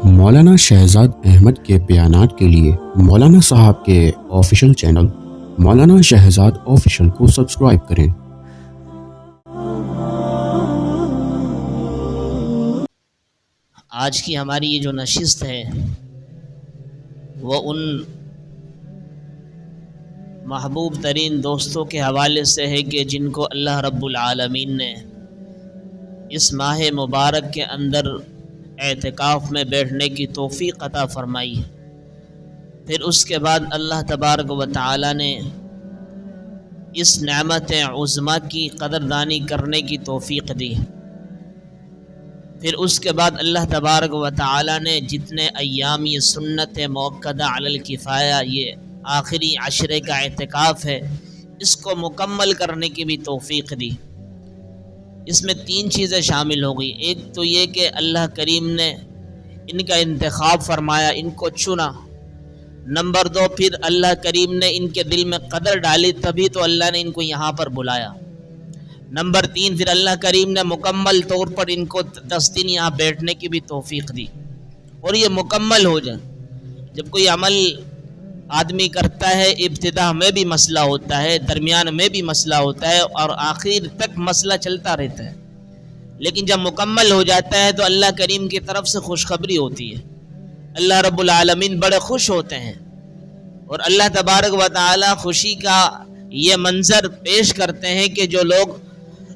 مولانا شہزاد احمد کے بیانات کے لیے مولانا صاحب کے آفیشیل چینل مولانا شہزاد آفیشیل کو سبسکرائب کریں۔ آج کی ہماری یہ جو نشست ہے وہ ان محبوب ترین دوستوں کے حوالے سے ہے کہ جن کو اللہ رب العالمین نے اس ماہ مبارک کے اندر اعتکاف میں بیٹھنے کی توفیق عطا فرمائی، پھر اس کے بعد اللہ تبارک و تعالی نے اس نعمت عظمیٰ کی قدردانی کرنے کی توفیق دی، پھر اس کے بعد اللہ تبارک و تعالی نے جتنے ایام یہ سنت مؤکدہ علی الکفایہ یہ آخری عشرے کا اعتکاف ہے اس کو مکمل کرنے کی بھی توفیق دی۔ اس میں تین چیزیں شامل ہو گئی، ایک تو یہ کہ اللہ کریم نے ان کا انتخاب فرمایا، ان کو چنا، نمبر دو پھر اللہ کریم نے ان کے دل میں قدر ڈالی تبھی تو اللہ نے ان کو یہاں پر بلایا، نمبر تین پھر اللہ کریم نے مکمل طور پر ان کو 10 دن یہاں بیٹھنے کی بھی توفیق دی اور یہ مکمل ہو جائے۔ جب کوئی عمل آدمی کرتا ہے ابتدا میں بھی مسئلہ ہوتا ہے، درمیان میں بھی مسئلہ ہوتا ہے اور آخر تک مسئلہ چلتا رہتا ہے، لیکن جب مکمل ہو جاتا ہے تو اللہ کریم کی طرف سے خوشخبری ہوتی ہے، اللہ رب العالمین بڑے خوش ہوتے ہیں اور اللہ تبارک و تعالی خوشی کا یہ منظر پیش کرتے ہیں کہ جو لوگ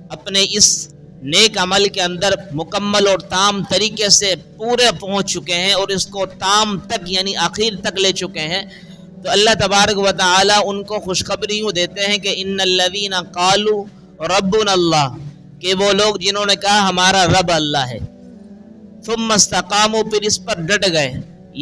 اپنے اس نیک عمل کے اندر مکمل اور تام طریقے سے پورے پہنچ چکے ہیں اور اس کو تام تک یعنی آخر تک لے چکے ہیں، تو اللہ تبارک و تعالی ان کو خوشخبری یوں دیتے ہیں کہ ان الذین قالوا ربنا اللہ، کہ وہ لوگ جنہوں نے کہا ہمارا رب اللہ ہے، ثم استقاموا پھر اس پر ڈٹ گئے،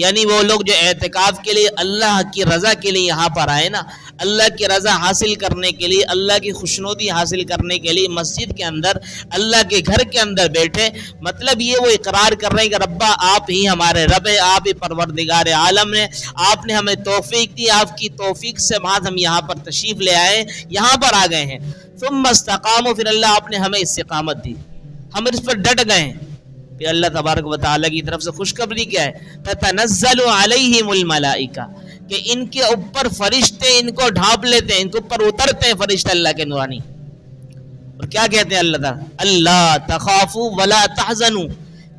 یعنی وہ لوگ جو اعتکاف کے لیے اللہ کی رضا کے لیے یہاں پر آئے نا، اللہ کی رضا حاصل کرنے کے لیے، اللہ کی خوشنودی حاصل کرنے کے لیے مسجد کے اندر اللہ کے گھر کے اندر بیٹھے، مطلب یہ وہ اقرار کر رہے ہیں کہ ربا آپ ہی ہمارے رب ہیں، آپ ہی پروردگار عالم ہیں، آپ نے ہمیں توفیق دی، آپ کی توفیق سے بعد ہم یہاں پر تشریف لے آئے، یہاں پر آ گئے ہیں، ثم استقاموا پھر اللہ آپ نے ہمیں استقامت دی، ہم اس پر ڈٹ گئے ہیں، پھر اللہ تبارک و تعالیٰ کی طرف سے خوشخبری کیا ہے، تتنزل علیہم الملائکہ، کہ ان کے اوپر فرشتے ان کو ڈھانپ لیتے ہیں، ان کے اوپر اترتے ہیں فرشتے اللہ کے نورانی، اور کیا کہتے ہیں اللہ تعالیٰ، اللہ تخافوا ولا تحزنوا،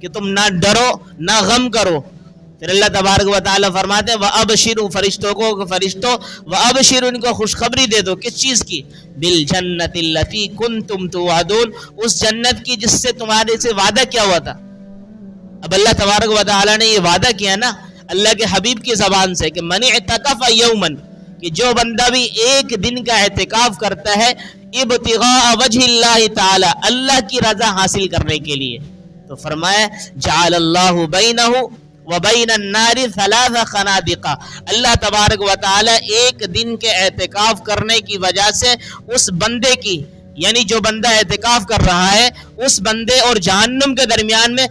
کہ تم نہ ڈرو نہ غم کرو، پھر اللہ تبارک و تعالیٰ فرماتے ہیں وَأَبْشِرُوا فرشتوں کو کہ فرشتوں وَأَبْشِرُوا ان کو خوشخبری دے دو، کس چیز کی، بِالْجَنَّةِ الَّتِي كُنْتُمْ تُوعَدُونَ، اس جنت کی جس سے تمہارے سے وعدہ کیا ہوا تھا۔ اب اللہ تبارک و تعالیٰ نے یہ وعدہ کیا نا اللہ کے حبیب کی زبان سے کہ من اعتکف یومن، کہ جو بندہ بھی ایک دن کا اعتکاف کرتا ہے ابتغاء وجہ اللہ تعالی، اللہ کی رضا حاصل کرنے کے لیے، تو فرمایا جعل اللہ بینہ وبین النار 3 خنادق، اللہ تبارک و تعالی ایک دن کے اعتکاف کرنے کی وجہ سے اس بندے کی یعنی جو بندہ اعتکاف کر رہا ہے اس بندے اور جہنم کے درمیان میں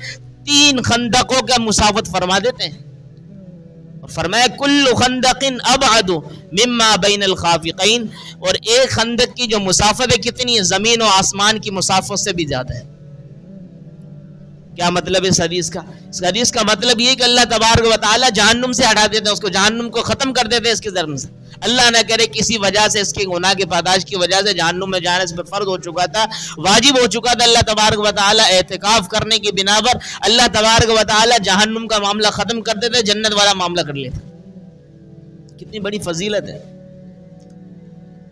3 خندقوں کا مسافت فرما دیتے ہیں، اور فرمایا کل خندق ابعد مما بین الخافقین، اور ایک خندق کی جو مسافت ہے کتنی ہے، زمین و آسمان کی مسافت سے بھی زیادہ ہے۔ کیا مطلب اس حدیث کا؟ اس حدیث کا مطلب یہ کہ اللہ تبارک و تعالی جہنم سے ہٹا دیتے ہیں، اس کو جہنم کو ختم کر دیتے ہیں اس کے ذریعے سے، اللہ نہ کرے کسی وجہ سے اس کے گناہ کی پاداش کی وجہ سے جہنم میں جانے سے فرض ہو چکا تھا، واجب ہو چکا تھا، اللہ تبارک و تعالی اعتکاف کرنے کی بنا پر اللہ تبارک و تعالی جہنم کا معاملہ ختم کر دیتے، جنت والا معاملہ کر لیتے، کتنی بڑی فضیلت ہے۔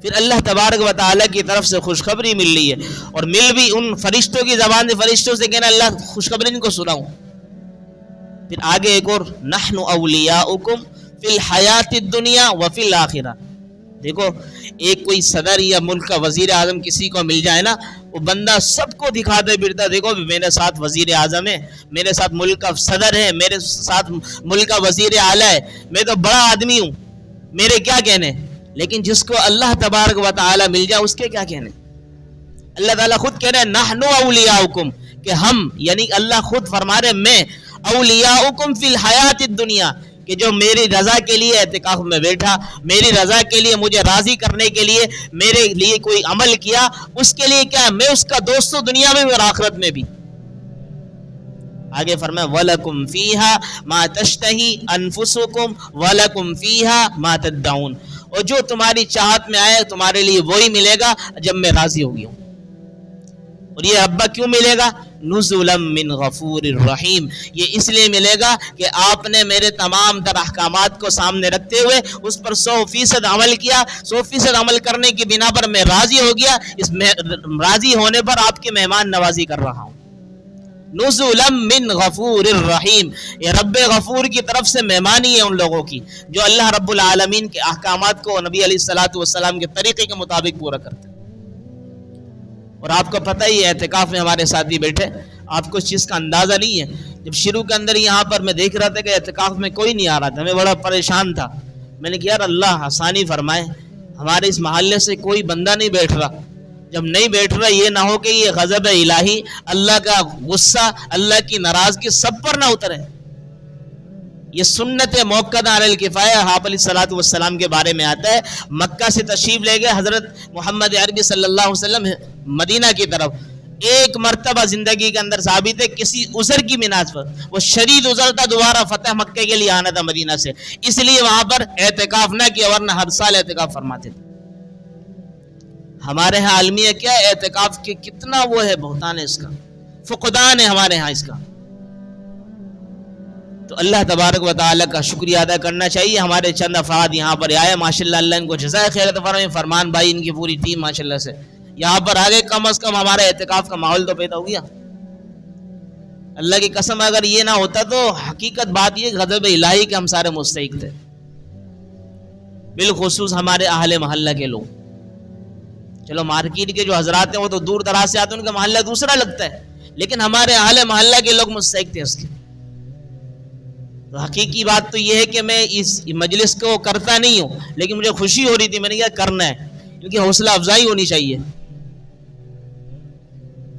پھر اللہ تبارک و تعالیٰ کی طرف سے خوشخبری مل رہی ہے، اور مل بھی ان فرشتوں کی زبان سے، فرشتوں سے کہنا اللہ خوشخبری ان کو سناؤں، پھر آگے ایک اور نحن اولیاؤکم فی الحیات الدنیا وفی الآخرہ۔ دیکھو ایک کوئی صدر یا ملک کا وزیر اعظم کسی کو مل جائے نا، وہ بندہ سب کو دکھاتے پھرتا، دیکھو میرے ساتھ وزیر اعظم ہے، میرے ساتھ ملک کا صدر ہے، میرے ساتھ ملک کا وزیر اعلیٰ ہے، میں تو بڑا آدمی ہوں، میرے کیا کہنے، لیکن جس کو اللہ تبارک و تعالی مل جائے اس کے کیا کہنے، اللہ تعالیٰ خود کہہ رہے ہیں نحن اولیاؤکم، کہ ہم یعنی اللہ خود فرما رہے میں اولیاؤکم فی الحیات الدنیا، کہ جو میری رضا کے لیے اعتکاف میں بیٹھا، میری رضا کے لیے مجھے راضی کرنے کے لیے میرے لیے کوئی عمل کیا، اس کے لیے کیا میں اس کا دوست ہوں دنیا میں اور آخرت میں بھی۔ آگے فرمایا وَلَكُمْ فِيهَا مَا تَشْتَهِي أَنفُسُكُمْ وَلَكُمْ فِيهَا مَا تَدَّعُونَ، اور جو تمہاری چاہت میں آئے تمہارے لیے وہی ملے گا جب میں راضی ہو گیا ہوں۔ اور یہ ابا کیوں ملے گا؟ نزلا من غفور الرحیم، یہ اس لیے ملے گا کہ آپ نے میرے تمام تر احکامات کو سامنے رکھتے ہوئے اس پر 100% عمل کیا، 100% عمل کرنے کی بنا پر میں راضی ہو گیا، اس راضی ہونے پر آپ کی مہمان نوازی کر رہا ہوں۔ نزلا من غفور الرحیم، یہ رب غفور کی طرف سے مہمانی ہے ان لوگوں کی جو اللہ رب العالمین کے احکامات کو نبی علیہ الصلوۃ والسلام کے طریقے کے مطابق پورا کرتے ہیں۔ اور آپ کو پتہ ہی ہے اعتکاف میں ہمارے ساتھی بیٹھے، آپ کو اس چیز کا اندازہ نہیں ہے، جب شروع کے اندر یہاں پر میں دیکھ رہا تھا کہ اعتکاف میں کوئی نہیں آ رہا تھا، میں بڑا پریشان تھا۔ میں نے کہا یار اللہ آسانی فرمائے، ہمارے اس محلے سے کوئی بندہ نہیں بیٹھ رہا، جب نہیں بیٹھ رہا یہ نہ ہو کہ یہ غضب الہی، اللہ کا غصہ، اللہ کی ناراضگی سب پر نہ اترے۔ یہ سنت موقدہ علی الکفایہ آپ علیہ الصلوۃ والسلام کے بارے میں آتا ہے۔ مکہ سے تشریف لے گئے حضرت محمد عربی صلی اللہ علیہ وسلم مدینہ کی طرف، ایک مرتبہ زندگی کے اندر ثابت ہے کسی عذر کی بنا پر، وہ شدید عذر تھا، دوبارہ فتح مکہ کے لیے آنا تھا مدینہ سے، اس لیے وہاں پر اعتکاف نہ کیا، ورنہ ہر سال اعتکاف فرماتے تھے۔ ہمارے ہاں عالمیہ کیا ہے، اعتکاف کے کتنا وہ ہے، بہتان ہے اس کا، فقدان ہے ہمارے ہاں اس کا۔ تو اللہ تبارک و تعالیٰ کا شکریہ ادا کرنا چاہیے۔ ہمارے چند افراد یہاں پر آئے، ماشاءاللہ اللہ ان کو جزائے خیر عطا فرمائے، فرمان بھائی ان کی پوری ٹیم ماشاءاللہ سے یہاں پر آگے، کم از کم ہمارے اعتکاف کا ماحول تو پیدا ہو گیا۔ اللہ کی قسم اگر یہ نہ ہوتا تو حقیقت بات یہ غضب الہی کے ہم سارے مستحق تھے، بالخصوص ہمارے اہل محلہ کے لوگ۔ چلو مارکیٹ کے جو حضرات ہیں وہ تو دور دراز سے آتے ہیں، ان کا محلہ دوسرا لگتا ہے، لیکن ہمارے اہل محلہ کے لوگ مستحق تھے اس کے۔ تو حقیقی بات تو یہ ہے کہ میں اس مجلس کو کرتا نہیں ہوں، لیکن مجھے خوشی ہو رہی تھی، میں نے کہا کرنا ہے، کیونکہ حوصلہ افزائی ہونی چاہیے۔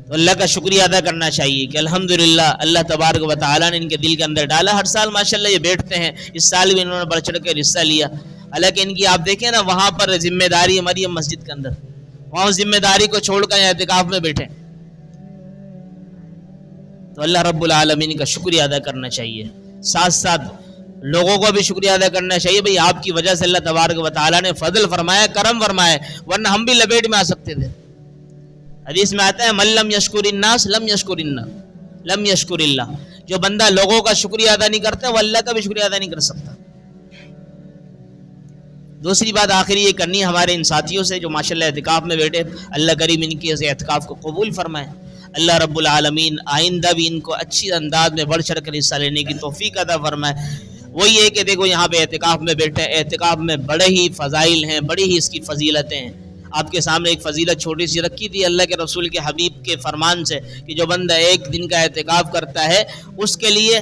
تو اللہ کا شکریہ ادا کرنا چاہیے کہ الحمدللہ اللہ تبارک و تعالیٰ نے ان کے دل کے اندر ڈالا۔ ہر سال ماشاءاللہ یہ بیٹھتے ہیں، اس سال بھی انہوں نے بڑھ چڑھ کر حصہ لیا۔ حالانکہ ان کی آپ دیکھیں نا وہاں پر ذمہ داری ہے مریم مسجد کے اندر، وہاں اس ذمہ داری کو چھوڑ کر اعتکاف میں بیٹھے۔ تو اللہ رب العالمین کا شکریہ ادا کرنا چاہیے، ساتھ ساتھ لوگوں کو بھی شکریہ ادا کرنا چاہیے، بھئی آپ کی وجہ سے اللہ تبارک و تعالیٰ نے فضل فرمایا، کرم فرمایا، ورنہ ہم بھی لپیٹ میں آ سکتے تھے۔ حدیث میں آتا ہے من لم یشکر الناس لم یشکر اللہ، جو بندہ لوگوں کا شکریہ ادا نہیں کرتا وہ اللہ کا بھی شکریہ ادا نہیں کر سکتا۔ دوسری بات آخری یہ کرنی ہے ہمارے ان ساتھیوں سے جو ماشاءاللہ اعتکاف میں بیٹھے، اللہ کریم ان کے اعتکاف کو قبول فرمائے۔ اللہ رب العالمین آئندہ بھی ان کو اچھی انداز میں بڑھ چڑھ کر حصہ لینے کی توفیق عطا فرمائے۔ وہی ہے کہ دیکھو یہاں پہ اعتکاف میں بیٹھے، اعتکاف میں بڑے ہی فضائل ہیں، بڑی ہی اس کی فضیلتیں ہیں۔ آپ کے سامنے ایک فضیلت چھوٹی سی رکھی تھی اللہ کے رسول کے حبیب کے فرمان سے کہ جو بندہ ایک دن کا اعتکاف کرتا ہے اس کے لیے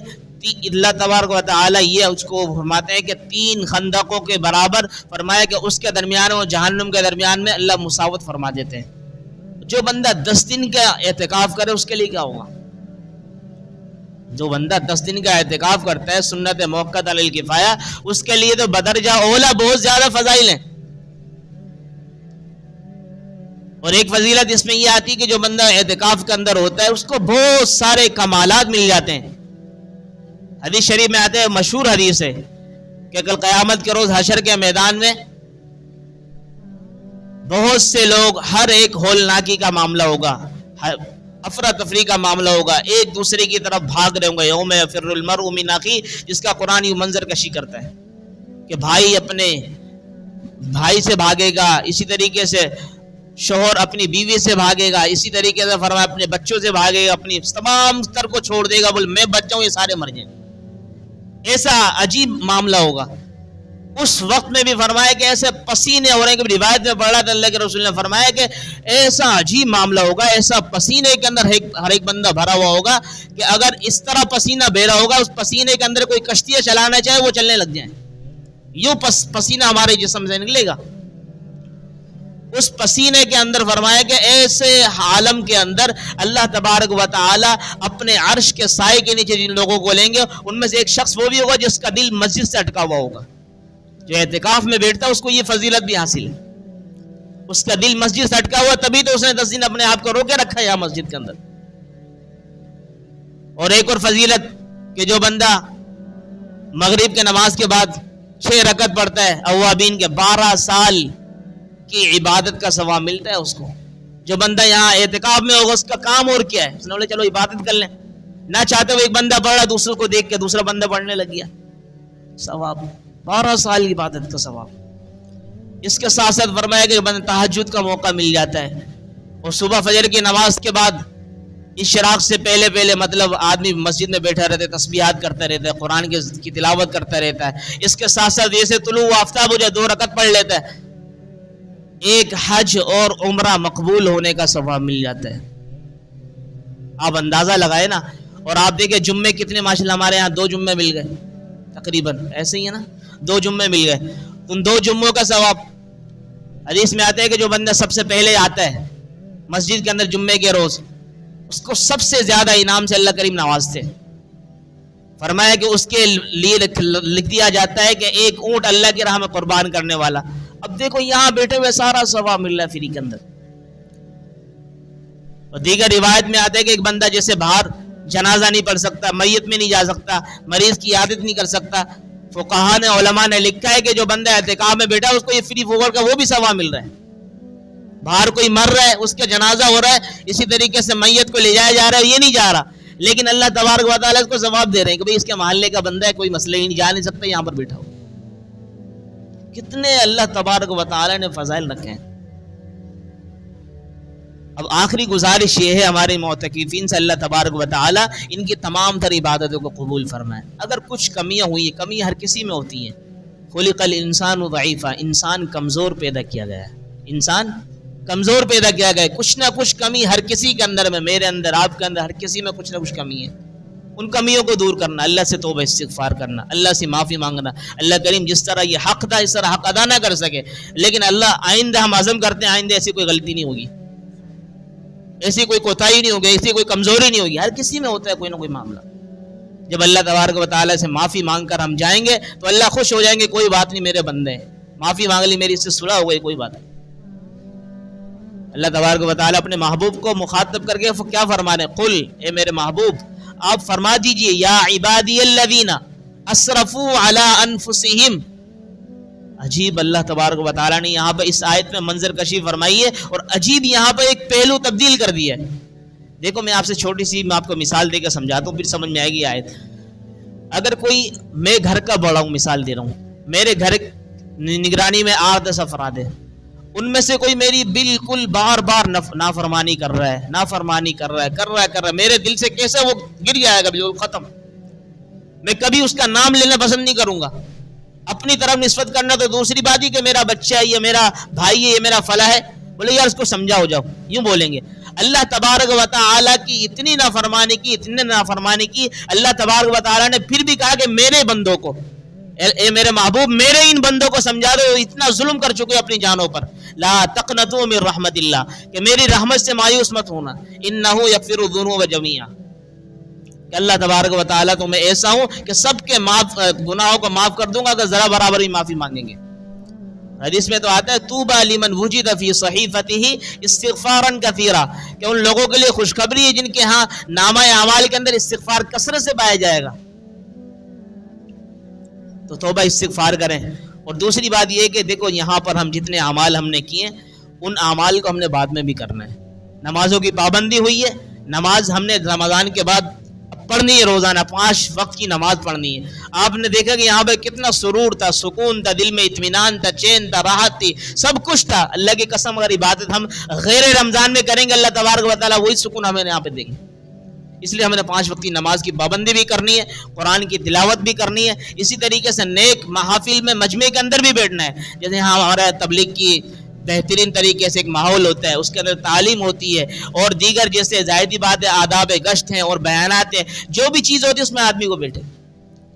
اللہ تبارک و تعالیٰ یہ اس کو فرماتے ہیں کہ 3 خندقوں کے برابر، فرمایا کہ اس کے درمیان اور جہنم کے درمیان میں اللہ مساوت فرما دیتے ہیں۔ جو بندہ 10 دن کا اعتکاف کرے اس کے لیے کیا ہوگا؟ جو بندہ 10 دن کا اعتکاف کرتا ہے سنت موقدہ علی الکفایہ، اس کے لیے تو بدرجہ اولا بہت زیادہ فضائل ہیں۔ اور ایک فضیلت اس میں یہ آتی کہ جو بندہ اعتکاف کے اندر ہوتا ہے اس کو بہت سارے کمالات مل جاتے ہیں۔ حدیث شریف میں آتے ہیں، مشہور حدیث ہے کہ کل قیامت کے روز حشر کے میدان میں بہت سے لوگ، ہر ایک ہولناکی کا معاملہ ہوگا، افراتفری کا معاملہ ہوگا، ایک دوسرے کی طرف بھاگ رہے ہوں گے۔ یوم یفر المرء من اخیہ، جس کا قرآن یہ منظر کشی کرتا ہے کہ بھائی اپنے بھائی سے بھاگے گا، اسی طریقے سے شوہر اپنی بیوی سے بھاگے گا، اسی طریقے سے فرمایا اپنے بچوں سے بھاگے گا، اپنی تمام تر کو چھوڑ دے گا، بول میں بچ جاؤں یہ سارے مر جائیں۔ ایسا عجیب معاملہ ہوگا۔ اس وقت میں بھی فرمایا کہ ایسے پسینے ہو رہے ہیں کہ روایت میں پڑھا تھا اللہ کے رسول نے فرمایا کہ ایسا عجیب معاملہ ہوگا، ایسا پسینے کے اندر ہر ایک بندہ بھرا ہوا ہوگا کہ اگر اس طرح پسینہ بہ رہا ہوگا اس پسینے کے اندر کوئی کشتیاں چلانا چاہے وہ چلنے لگ جائیں، یوں پسینہ ہمارے جسم سے نکلے گا۔ اس پسینے کے اندر فرمایا کہ ایسے عالم کے اندر اللہ تبارک و تعالی اپنے عرش کے سائے کے نیچے جن لوگوں کو لیں گے ان میں سے ایک شخص وہ بھی ہوگا جس کا دل مسجد سے اٹکا ہوا ہوگا۔ جو اعتکاف میں بیٹھتا ہے اس کو یہ فضیلت بھی حاصل ہے، اس کا دل مسجد سے اٹکا ہوا، تبھی تو اس نے 10 دن اپنے آپ کو روکے رکھا ہے یہاں مسجد کے اندر۔ اور ایک اور فضیلت کہ جو بندہ مغرب کے نماز کے بعد 6 رکعت پڑھتا ہے اوابین کے 12 سال کی عبادت کا ثواب ملتا ہے اس کو. جو بندہ یہاں اعتکاف میں ہوگا اس کا کام اور کیا ہے؟ اس نے بولے چلو عبادت کر لیں. نہ چاہتے ہوئے ایک بندہ پڑھ رہا دوسرے کو دیکھ کے دوسرا بندہ پڑھنے لگ گیا, ثواب 12 سال کی عبادت کا ثواب. اس کے ساتھ ساتھ فرمایا کہ بندہ تہجد کا موقع مل جاتا ہے, اور صبح فجر کی نماز کے بعد اشراق سے پہلے مطلب آدمی مسجد میں بیٹھا رہتا ہے, تسبیحات کرتا رہتا ہے, قرآن کی تلاوت کرتا رہتا ہے. اس کے ساتھ ساتھ جیسے طلوع آفتاب ہو جائے 2 رکعت پڑھ لیتا ہے, ایک حج اور عمرہ مقبول ہونے کا ثواب مل جاتا ہے. آپ اندازہ لگائے نا. اور آپ دیکھیں جمعے کتنے ماشاءاللہ ہمارے یہاں 2 جمعے مل گئے تقریباً, ایسے ہی ہے نا, 2 جمعے مل گئے. ان 2 جمعوں کا ثواب حدیث میں آتا ہے کہ جو بندہ سب سے پہلے آتا ہے مسجد کے اندر جمعے کے روز, اس کو سب سے زیادہ انعام سے اللہ کریم نوازتے. فرمایا کہ اس کے لیے لکھ دیا جاتا ہے کہ ایک اونٹ اللہ کی راہ میں قربان کرنے والا. اب دیکھو یہاں بیٹھے ہوئے سارا ثواب مل رہا ہے فری کے اندر. اور دیگر روایت میں آتا ہے کہ ایک بندہ جیسے باہر جنازہ نہیں پڑھ سکتا, میت میں نہیں جا سکتا, مریض کی عادت نہیں کر سکتا, فقہا نے علماء نے لکھا ہے کہ جو بندہ اعتکاف میں بیٹھا ہے اس کو یہ فری فوکٹ کا وہ بھی ثواب مل رہا ہے. باہر کوئی مر رہا ہے اس کا جنازہ ہو رہا ہے, اسی طریقے سے میت کو لے جایا جا رہا ہے, یہ نہیں جا رہا, لیکن اللہ تبارک و تعالیٰ اس کو ثواب دے رہے ہیں کہ بھئی اس کے محلے کا بندہ ہے, کوئی مسئلہ ہی نہیں, جا نہیں سکتا, یہاں پر بیٹھا ہو. کتنے اللہ تبارک و تعالیٰ نے فضائل رکھے ہیں. اب آخری گزارش یہ ہے ہمارے معتکفین سے, اللہ تبارک و تعالیٰ ان کی تمام تر عبادتوں کو قبول فرمائے. اگر کچھ کمیاں ہوئی ہیں, کمی ہر کسی میں ہوتی ہیں, خلق الانسان ضعیفا, انسان کمزور پیدا کیا گیا ہے, انسان کمزور پیدا کیا گیا ہے. کچھ نہ کچھ کمی ہر کسی کے اندر میں, میرے اندر, آپ کے اندر, ہر کسی میں کچھ نہ کچھ کمی ہے. ان کمیوں کو دور کرنا, اللہ سے توبہ استغفار کرنا, اللہ سے معافی مانگنا. اللہ کریم جس طرح یہ حق تھا اس طرح حق ادا نہ کر سکے, لیکن اللہ آئندہ ہم عزم کرتے ہیں آئندہ ایسی کوئی غلطی نہیں ہوگی, ایسی کوئی کوتاہی نہیں ہوگی, ایسی کوئی کمزوری نہیں ہوگی. ہر کسی میں ہوتا ہے کوئی نہ کوئی معاملہ. جب اللہ تبارک و تعالیٰ سے معافی مانگ کر ہم جائیں گے تو اللہ خوش ہو جائیں گے, کوئی بات نہیں میرے بندے ہیں, معافی مانگ لی, میری اس سے صلح ہو گئی, کوئی بات نہیں. اللہ تبارک و تعالیٰ اپنے محبوب کو مخاطب کر کے کیا فرما رہے ہیں؟ قل, اے میرے محبوب آپ فرما دیجئے, یا عبادی الذین اسرفوا علی انفسہم. عجیب اللہ تبارک و تعالیٰ نے یہاں پہ اس آیت میں منظر کشی فرمائی ہے, اور عجیب یہاں پہ ایک پہلو تبدیل کر دیا ہے. دیکھو میں آپ سے چھوٹی سی میں آپ کو مثال دے کے سمجھاتا ہوں, پھر سمجھ میں آئے گی آیت. اگر کوئی, میں گھر کا بڑا ہوں, مثال دے رہا ہوں, میرے گھر نگرانی میں 8-10 افراد ہیں, ان میں سے کوئی میری بالکل بار بار نافرمانی کر رہا ہے, میرے دل سے کیسے وہ گر جائے گا, بالکل ختم. میں کبھی اس کا نام لینا پسند نہیں کروں گا. اپنی طرف نسبت کرنا تو دوسری بات ہی کہ میرا بچہ ہے, یہ میرا بھائی ہے, یہ میرا فلاں ہے, بولے یار اس کو سمجھا ہو جاؤ, یوں بولیں گے. اللہ تبارک و تعالیٰ کی اتنی نافرمانی کی, اللہ تبارک و تعالیٰ نے پھر بھی کہا کہ میرے بندوں کو, اے میرے محبوب میرے ان بندوں کو سمجھا دو, اتنا ظلم کر چکے اپنی جانوں پر. لا تقنطوا من رحمت اللہ, کہ میری رحمت سے مایوس مت ہونا. انہ یغفر الذنوب جميعا, کہ اللہ تبارک و تعالیٰ تو میں ایسا ہوں کہ سب کے گناہوں کو معاف کر دوں گا اگر ذرا برابر ہی معافی مانگیں گے. حدیث میں تو آتا ہے طوبی لمن وجد فی صحیفته استغفارا کثیرا, کہ ان لوگوں کے لیے خوشخبری ہے جن کے ہاں نامہ اعمال کے اندر استغفار کثرت سے پایا جائے گا. تو توبہ استغفار کریں. اور دوسری بات یہ ہے کہ دیکھو یہاں پر ہم جتنے اعمال ہم نے کیے ان اعمال کو ہم نے بعد میں بھی کرنا ہے. نمازوں کی پابندی ہوئی ہے, نماز ہم نے رمضان کے بعد پڑھنی ہے, روزانہ 5 وقت کی نماز پڑھنی ہے. آپ نے دیکھا کہ یہاں پہ کتنا سرور تھا, سکون تھا, دل میں اطمینان تھا, چین تھا, راحت تھی, سب کچھ تھا. اللہ کی قسم اگر عبادت ہم غیر رمضان میں کریں گے اللہ تبارک و تعالیٰ وہی سکون ہمیں یہاں پہ دیں گے. اس لیے ہم نے 5 وقت کی نماز کی پابندی بھی کرنی ہے, قرآن کی تلاوت بھی کرنی ہے. اسی طریقے سے نیک محافل میں مجمع کے اندر بھی بیٹھنا ہے. جیسے ہمارا تبلیغ کی بہترین طریقے سے ایک ماحول ہوتا ہے, اس کے اندر تعلیم ہوتی ہے, اور دیگر جیسے ظاہری بات ہے آداب گشت ہیں اور بیانات ہیں, جو بھی چیز ہوتی ہے اس میں آدمی کو بیٹھے.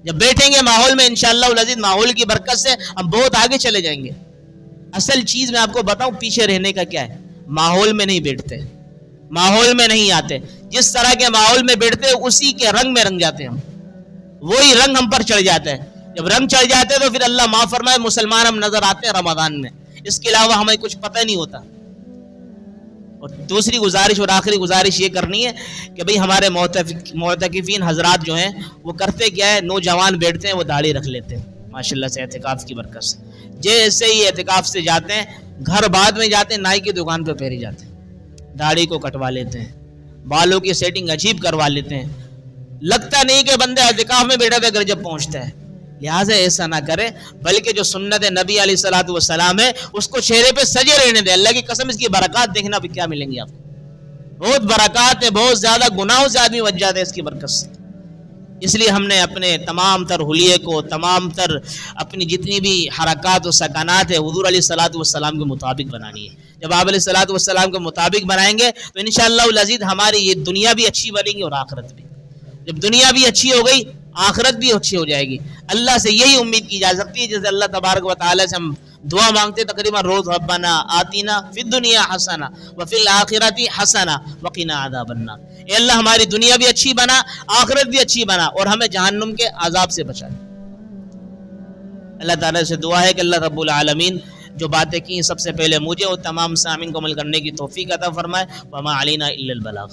جب بیٹھیں گے ماحول میں انشاءاللہ العزیز ماحول کی برکت سے ہم بہت آگے چلے جائیں گے. اصل چیز میں آپ کو بتاؤں پیچھے رہنے کا کیا ہے, ماحول میں نہیں بیٹھتے, ماحول میں نہیں آتے. جس طرح کے ماحول میں بیٹھتے اسی کے رنگ میں رنگ جاتے ہم, وہی رنگ ہم پر چڑھ جاتا ہے. جب رنگ چڑھ جاتے تو پھر اللہ معاف فرمائے مسلمان ہم نظر آتے ہیں رمضان میں, اس کے علاوہ ہمیں کچھ پتہ نہیں ہوتا. اور دوسری گزارش اور آخری گزارش یہ کرنی ہے کہ بھئی ہمارے معتکفین حضرات جو ہیں وہ کرتے کیا ہے، نوجوان بیٹھتے ہیں وہ داڑھی رکھ لیتے ہیں ماشاءاللہ سے اعتکاف کی برکت سے. جیسے ہی اعتکاف سے جاتے ہیں گھر بعد میں جاتے ہیں نائی کی دکان پہ پھیری جاتے ہیں، داڑھی کو کٹوا لیتے ہیں، بالوں کی سیٹنگ عجیب کروا لیتے ہیں. لگتا نہیں کہ بندہ اعتکاف میں بیٹھا تھا گھر جب پہنچتا ہے. لہٰذا ایسا نہ کرے، بلکہ جو سنت نبی علیہ الصلوۃ والسلام ہے اس کو چہرے پہ سجے رہنے دے. اللہ کی قسم اس کی برکات دیکھنا بھی کیا ملیں گی آپ کو، بہت برکات ہے، بہت زیادہ گناہوں سے آدمی بچ جاتا ہے اس کی برکت سے. اس لیے ہم نے اپنے تمام تر حلیے کو، تمام تر اپنی جتنی بھی حرکات و سکنات ہے حضور علیہ الصلوۃ والسلام کے مطابق بنانی ہے. جب آپ علیہ الصلوۃ والسلام کے مطابق بنائیں گے تو انشاءاللہ العزیز ہماری یہ دنیا بھی اچھی بنے گی اور آخرت بھی. جب دنیا بھی اچھی ہو گئی آخرت بھی اچھی ہو جائے گی. اللہ سے یہی امید کی جا سکتی ہے جیسے اللہ تبارک و تعالی سے ہم دعا مانگتے تقریباً روز، ربنا آتینا فی الدنیا حسنہ وفی الآخرۃ حسنہ وقنا عذاب النار. اے اللہ ہماری دنیا بھی اچھی بنا، آخرت بھی اچھی بنا اور ہمیں جہنم کے عذاب سے بچا. اللہ تعالیٰ سے دعا ہے کہ اللہ رب العالمین جو باتیں کی سب سے پہلے مجھے اور تمام سامعین کو عمل کرنے کی توفیق عطا فرمائے. وما علینا الا البلاغ.